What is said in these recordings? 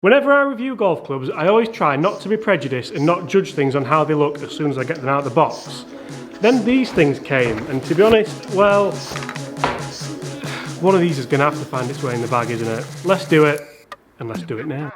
Whenever I review golf clubs, I always try not to be prejudiced and not judge things on how they look as soon as I get them out of the box. Then these things came, and to be honest, well, one of these is going to have to find its way in the bag, isn't it? Let's do it, and let's do it now.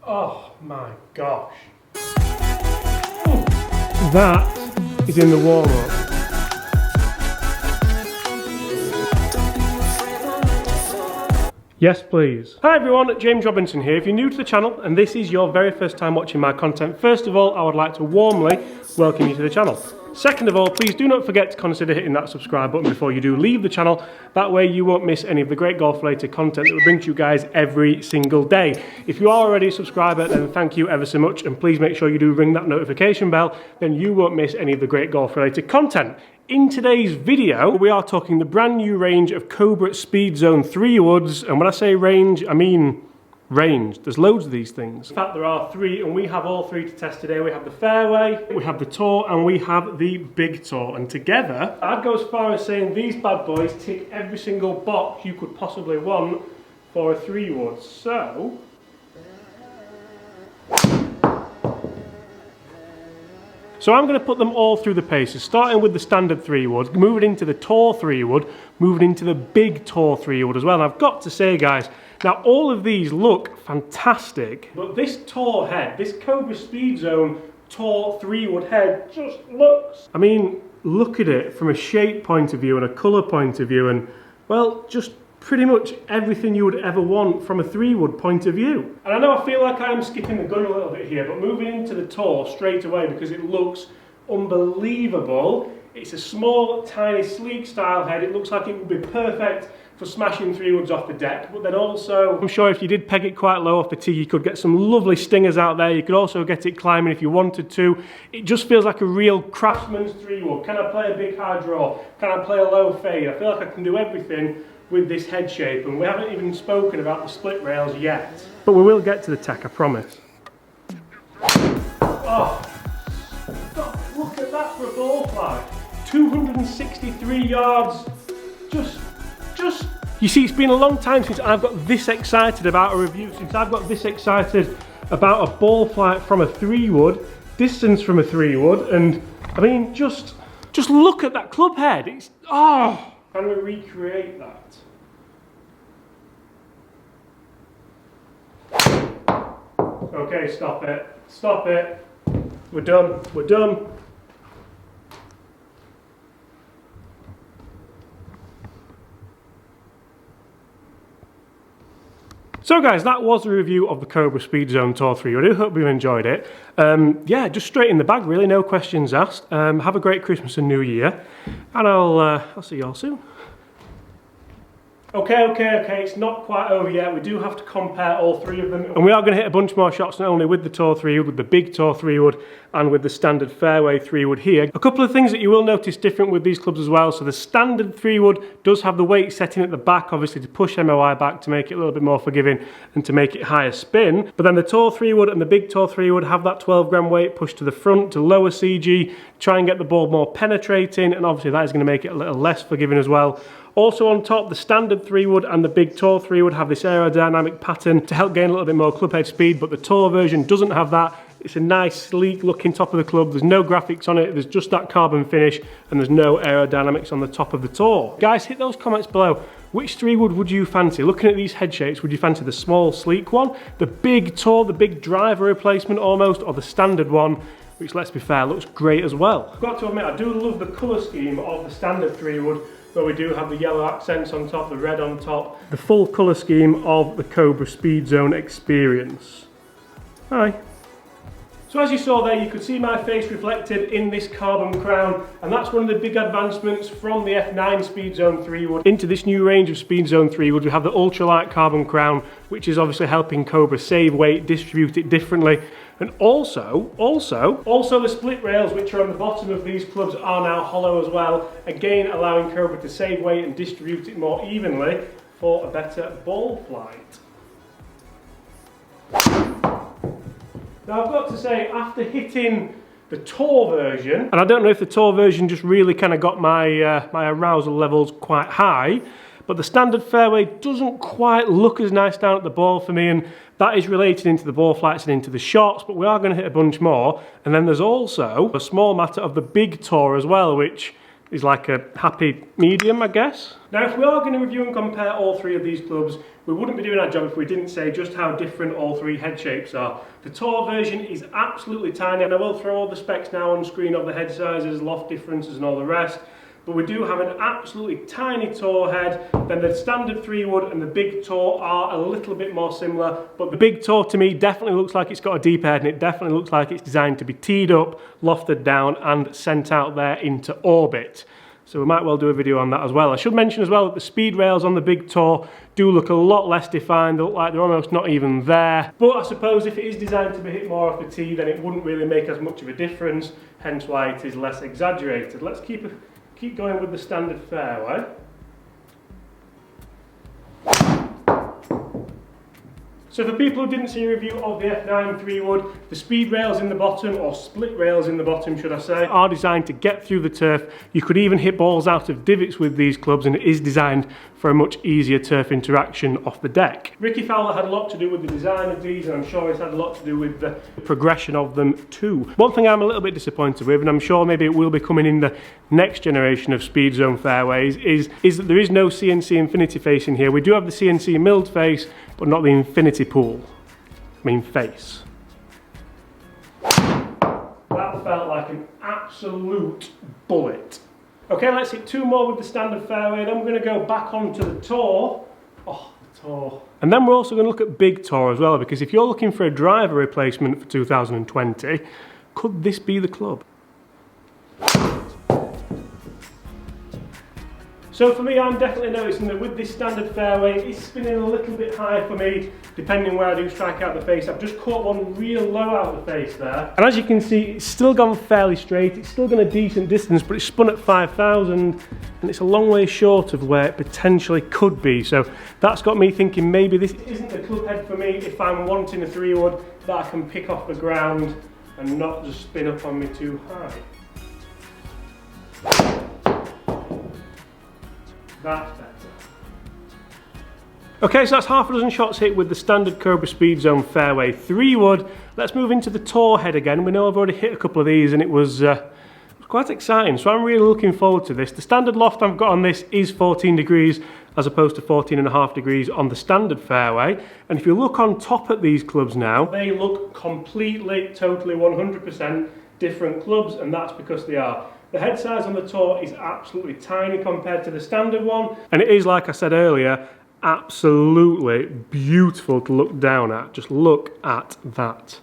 Oh my gosh. That is in the warm-up. Yes, please. Hi everyone, James Robinson here. If you're new to the channel and this is your very first time watching my content, first of all, I would like to warmly welcome you to the channel. Second of all, please do not forget to consider hitting that subscribe button before you do leave the channel. That way you won't miss any of the great golf related content that we bring to you guys every single day. If you are already a subscriber, then thank you ever so much, and please make sure you do ring that notification bell, then you won't miss any of the great golf related content. In today's video, we are talking the brand new range of Cobra SpeedZone 3 woods, and when I say range, I mean range. There's loads of these things. In fact, there are three, and we have all three to test today. We have the fairway, we have the tour, and we have the big tour. And together, I'd go as far as saying these bad boys tick every single box you could possibly want for a 3 wood. So I'm going to put them all through the paces, starting with the standard 3 wood, moving into the tour 3 wood, moving into the big tour 3 wood as well. And I've got to say, guys, now all of these look fantastic, but this tour head, this Cobra SpeedZone tour 3 wood head just looks, I mean, look at it from a shape point of view and a colour point of view, and well, just pretty much everything you would ever want from a 3 wood point of view. And I know I feel like I'm skipping the gun a little bit here, but moving into the tour straight away because it looks unbelievable. It's a small, tiny, sleek style head. It looks like it would be perfect for smashing 3 woods off the deck, but then also, I'm sure if you did peg it quite low off the tee, you could get some lovely stingers out there. You could also get it climbing if you wanted to. It just feels like a real craftsman's 3 wood. Can I play a big high draw? Can I play a low fade? I feel like I can do everything with this head shape, and we haven't even spoken about the split rails yet. But we will get to the tech, I promise. Oh, look at that for a ball flag. 263 yards. Just, you see, it's been a long time since I've got this excited about a review, since I've got this excited about a ball flight from a 3 wood, distance from a 3 wood, and I mean, just look at that club head. It's, oh, can we recreate that? Okay, stop it. Stop it. We're done. We're done. So guys, that was the review of the Cobra SpeedZone Tour 3. I do hope you enjoyed it. Yeah, just straight in the bag really, no questions asked. Have a great Christmas and New Year, and I'll see you all soon. Okay, it's not quite over yet. We do have to compare all 3 of them. And we are going to hit a bunch more shots, not only with the Tour 3 wood, with the big Tour 3 wood, and with the standard fairway 3 wood here. A couple of things that you will notice different with these clubs as well. So the standard 3 wood does have the weight setting at the back, obviously to push MOI back, to make it a little bit more forgiving and to make it higher spin. But then the Tour 3 wood and the big Tour 3 wood have that 12 gram weight pushed to the front to lower CG, try and get the ball more penetrating, and obviously that is going to make it a little less forgiving as well. Also on top, the standard 3 wood and the big Tour 3 wood have this aerodynamic pattern to help gain a little bit more club head speed, but the Tour version doesn't have that. It's a nice, sleek looking top of the club. There's no graphics on it. There's just that carbon finish, and there's no aerodynamics on the top of the Tour. Guys, hit those comments below. Which 3 wood would you fancy? Looking at these head shapes, would you fancy the small, sleek one, the big Tour, the big driver replacement almost, or the standard one, which, let's be fair, looks great as well? I've got to admit, I do love the colour scheme of the standard 3 wood, where we do have the yellow accents on top, the red on top, the full colour scheme of the Cobra SpeedZone experience. Hi. So as you saw there, you could see my face reflected in this carbon crown, and that's one of the big advancements from the F9 SpeedZone 3 wood into this new range of SpeedZone 3 wood. We have the ultralight carbon crown, which is obviously helping Cobra save weight, distribute it differently, and also the split rails, which are on the bottom of these clubs, are now hollow as well, again allowing Cobra to save weight and distribute it more evenly for a better ball flight. Now I've got to say, after hitting the Tour version, and I don't know if the Tour version just really kind of got my my arousal levels quite high, but the standard fairway doesn't quite look as nice down at the ball for me, and that is related into the ball flights and into the shots, but we are going to hit a bunch more. And then there's also a small matter of the Big Tour as well, which is like a happy medium, I guess. Now, if we are going to review and compare all three of these clubs, we wouldn't be doing our job if we didn't say just how different all three head shapes are. The Tour version is absolutely tiny, and I will throw all the specs now on screen of the head sizes, loft differences and all the rest. But we do have an absolutely tiny Tour head. Then the standard 3 wood and the Big Tour are a little bit more similar, but the Big Tour to me definitely looks like it's got a deep head, and it definitely looks like it's designed to be teed up, lofted down and sent out there into orbit. So we might well do a video on that as well. I should mention as well that the speed rails on the Big Tour do look a lot less defined. They look like they're almost not even there. But I suppose if it is designed to be hit more off the tee, then it wouldn't really make as much of a difference, hence why it is less exaggerated. Let's keep going with the standard fairway. So for people who didn't see a review of the F9 3 wood, the speed rails in the bottom, or split rails in the bottom should I say, are designed to get through the turf. You could even hit balls out of divots with these clubs, and it is designed for a much easier turf interaction off the deck. Ricky Fowler had a lot to do with the design of these, and I'm sure it's had a lot to do with the progression of them too. One thing I'm a little bit disappointed with, and I'm sure maybe it will be coming in the next generation of SpeedZone fairways, is that there is no CNC infinity face in here. We do have the CNC milled face, but not the infinity pool. I mean face. That felt like an absolute bullet. Okay, let's hit two more with the standard fairway, then we're going to go back onto the Tour. Oh, the Tour. And then we're also going to look at Big Tour as well, because if you're looking for a driver replacement for 2020, could this be the club? So for me, I'm definitely noticing that with this standard fairway, it's spinning a little bit high for me, depending where I do strike out the face. I've just caught one real low out the face there. And as you can see, it's still gone fairly straight. It's still gone a decent distance, but it's spun at 5,000, and it's a long way short of where it potentially could be. So that's got me thinking maybe this isn't the club head for me if I'm wanting a 3 wood that I can pick off the ground and not just spin up on me too high. That's better. Okay, so that's half a dozen shots hit with the standard Cobra SpeedZone fairway 3 wood. Let's move into the Tour head again. We know I've already hit a couple of these, and it was quite exciting, so I'm really looking forward to this. The standard loft I've got on this is 14 degrees as opposed to 14.5 degrees on the standard fairway. And if you look on top at these clubs now, they look completely, totally 100% different clubs, and that's because they are. The head size on the Tour is absolutely tiny compared to the standard one, and it is, like I said earlier, absolutely beautiful to look down at. Just look at that.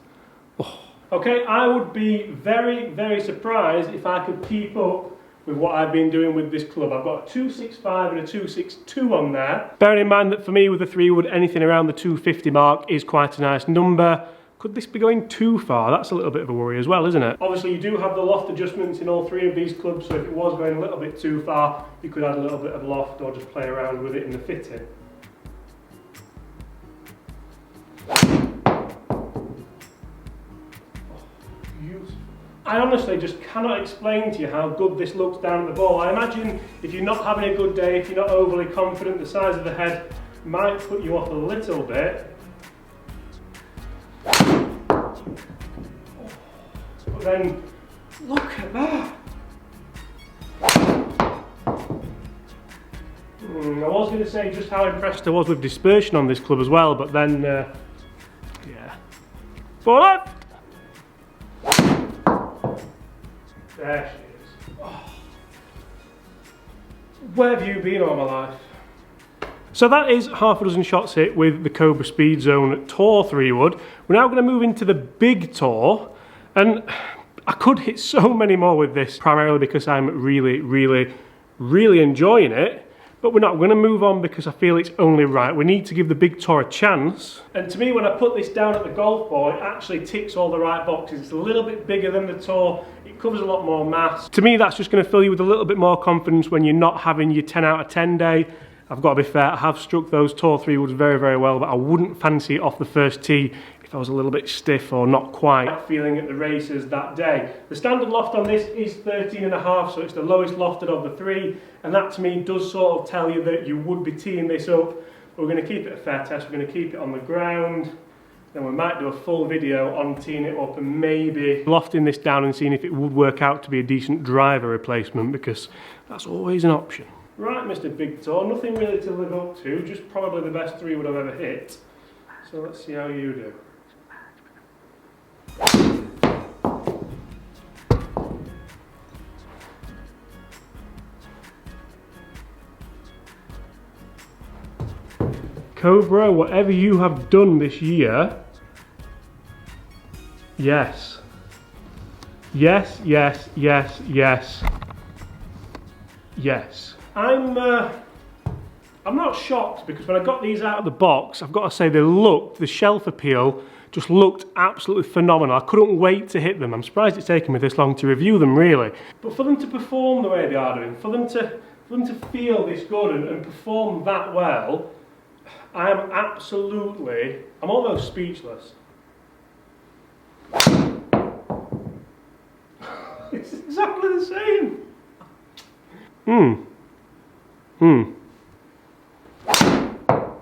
Oh. Okay, I would be very, very surprised if I could keep up with what I've been doing with this club. I've got a 265 and a 262 on there. Bearing in mind that for me with the 3 wood, anything around the 250 mark is quite a nice number. Could this be going too far? That's a little bit of a worry as well, isn't it? Obviously, you do have the loft adjustments in all 3 of these clubs, so if it was going a little bit too far, you could add a little bit of loft or just play around with it in the fitting. I honestly just cannot explain to you how good this looks down at the ball. I imagine if you're not having a good day, if you're not overly confident, the size of the head might put you off a little bit. But then, look at that! I was going to say just how impressed I was with dispersion on this club as well, but then, yeah. For left! There she is. Oh. Where have you been all my life? So that is half a dozen shots hit with the Cobra SpeedZone Tour 3 wood. We're now going to move into the Big Tour. And I could hit so many more with this, primarily because I'm really enjoying it. But we're not going to move on because I feel it's only right. We need to give the Big Tour a chance. And to me, when I put this down at the golf ball, it actually ticks all the right boxes. It's a little bit bigger than the Tour. It covers a lot more mass. To me, that's just going to fill you with a little bit more confidence when you're not having your 10 out of 10 day. I've got to be fair, I have struck those Tour 3 woods very well, but I wouldn't fancy it off the first tee if I was a little bit stiff or not quite feeling at the races that day. The standard loft on this is 13.5, so it's the lowest lofted of the three, and that to me does sort of tell you that you would be teeing this up. But we're going to keep it a fair test, we're going to keep it on the ground, then we might do a full video on teeing it up and maybe lofting this down and seeing if it would work out to be a decent driver replacement, because that's always an option. Right, Mr. Big Tour, nothing really to live up to, just probably the best 3 wood I've ever hit. So let's see how you do. Cobra, whatever you have done this year, yes. Yes. I'm not shocked, because when I got these out of the box, I've got to say the shelf appeal just looked absolutely phenomenal. I couldn't wait to hit them. I'm surprised it's taken me this long to review them, really. But for them to perform the way they are doing, for them to feel this good and perform that well, I'm almost speechless. It's exactly the same.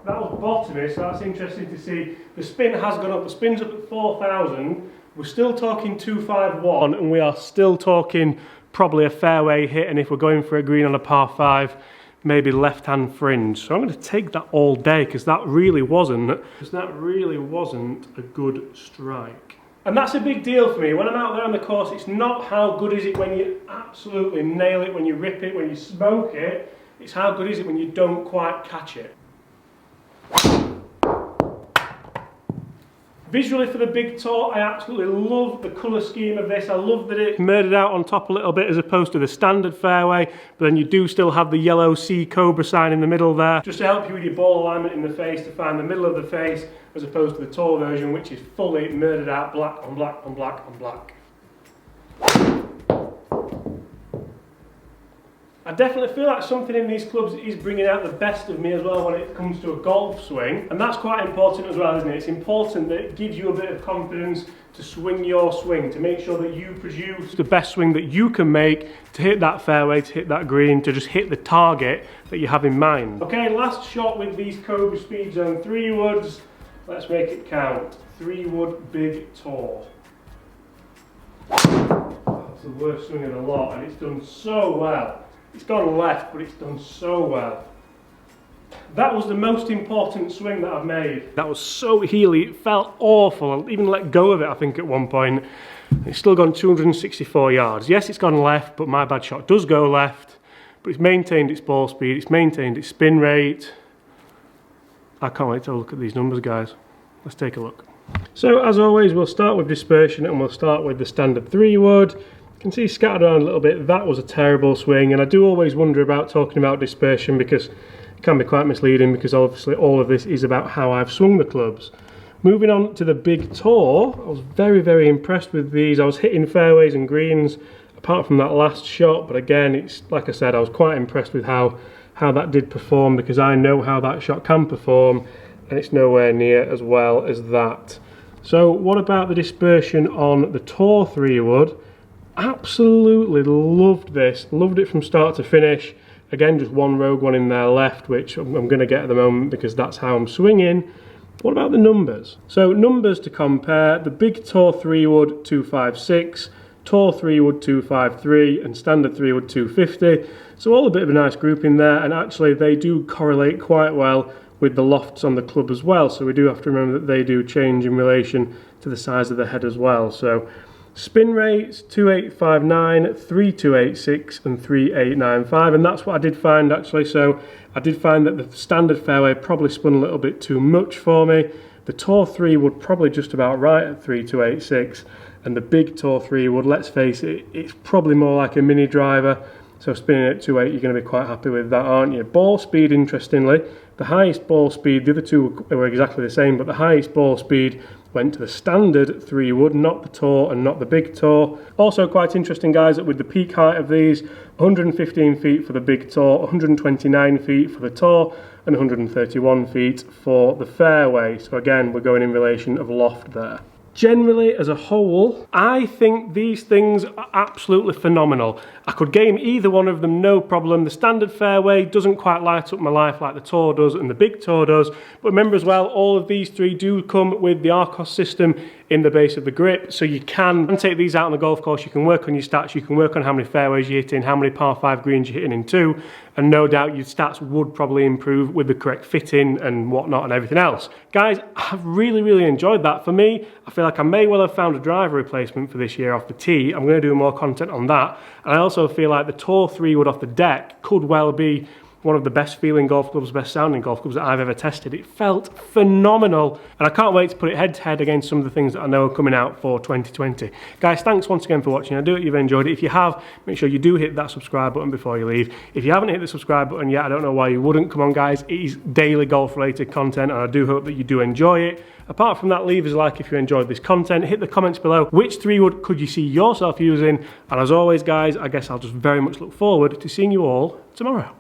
That was bottomy, so that's interesting to see. The spin has gone up. The spin's up at 4,000. We're still talking 251, and we are still talking probably a fairway hit, and if we're going for a green on a par 5, maybe left-hand fringe. So I'm going to take that all day, because that really wasn't a good strike. And that's a big deal for me. When I'm out there on the course, it's not how good is it when you absolutely nail it, when you rip it, when you smoke it. It's how good is it when you don't quite catch it. Visually for the Big Tour, I absolutely love the colour scheme of this. I love that it's murdered out on top a little bit as opposed to the standard fairway, but then you do still have the yellow C Cobra sign in the middle there, just to help you with your ball alignment in the face, to find the middle of the face, as opposed to the Tour version, which is fully murdered out black on black on black on black. I definitely feel like something in these clubs is bringing out the best of me as well when it comes to a golf swing. And that's quite important as well, isn't it? It's important that it gives you a bit of confidence to swing your swing, to make sure that you produce the best swing that you can make to hit that fairway, to hit that green, to just hit the target that you have in mind. Okay, last shot with these Cobra SpeedZone 3 woods. Let's make it count. 3 wood Big Tour. That's the worst swing of the lot, and it's done so well. It's gone left, but it's done so well. That was the most important swing that I've made. That was so heely, it felt awful. I even let go of it, I think, at one point. It's still gone 264 yards. Yes, it's gone left, but my bad shot does go left. But it's maintained its ball speed, it's maintained its spin rate. I can't wait to look at these numbers, guys. Let's take a look. So, as always, we'll start with dispersion, and we'll start with the standard 3 wood. You can see scattered around a little bit. That was a terrible swing, and I do always wonder about talking about dispersion because it can be quite misleading, because obviously all of this is about how I've swung the clubs. Moving on to the Big Tour, I was very impressed with these. I was hitting fairways and greens apart from that last shot, but again, it's like I said, I was quite impressed with how that did perform, because I know how that shot can perform, and it's nowhere near as well as that. So what about the dispersion on the Tour 3 wood? Absolutely loved this, loved it from start to finish. Again, just one rogue one in there left, which I'm going to get at the moment because that's how I'm swinging. What about the numbers? So numbers to compare: the Big Tour 3 wood 256, Tour 3 wood 253, and Standard 3 wood 250. So all a bit of a nice group in there, and actually they do correlate quite well with the lofts on the club as well. So we do have to remember that they do change in relation to the size of the head as well. So spin rates 2859, 3286 and 3895, and that's what I did find actually. So I did find that the standard fairway probably spun a little bit too much for me. The Tour 3 would probably just about right at 3286, and the big Tour 3 wood, let's face it, it's probably more like a mini driver. So spinning at 2.8, you're going to be quite happy with that, aren't you? Ball speed, interestingly, the highest ball speed, the other two were exactly the same, but the highest ball speed went to the standard 3 wood, not the Tour and not the big Tour. Also quite interesting, guys, that with the peak height of these, 115 feet for the big Tour, 129 feet for the Tour, and 131 feet for the fairway. So again, we're going in relation of loft there. Generally, as a whole, I think these things are absolutely phenomenal. I could game either one of them, no problem. The standard fairway doesn't quite light up my life like the Tour does and the big Tour does. But remember as well, all of these three do come with the Arcos system in the base of the grip. So you can take these out on the golf course, you can work on your stats, you can work on how many fairways you're hitting, how many par 5 greens you're hitting in 2. And no doubt your stats would probably improve with the correct fitting and whatnot and everything else. Guys, I've really enjoyed that. For me, I feel like I may well have found a driver replacement for this year off the tee. I'm going to do more content on that. And I also feel like the Tour 3 wood off the deck could well be one of the best feeling golf clubs, best sounding golf clubs that I've ever tested. It felt phenomenal, and I can't wait to put it head to head against some of the things that I know are coming out for 2020. Guys, thanks once again for watching. I do hope you've enjoyed it. If you have, make sure you do hit that subscribe button before you leave. If you haven't hit the subscribe button yet, I don't know why you wouldn't. Come on, guys, it is daily golf related content, and I do hope that you do enjoy it. Apart from that, leave us a like if you enjoyed this content. Hit the comments below. Which 3 wood could you see yourself using? And as always, guys, I guess I'll just very much look forward to seeing you all tomorrow.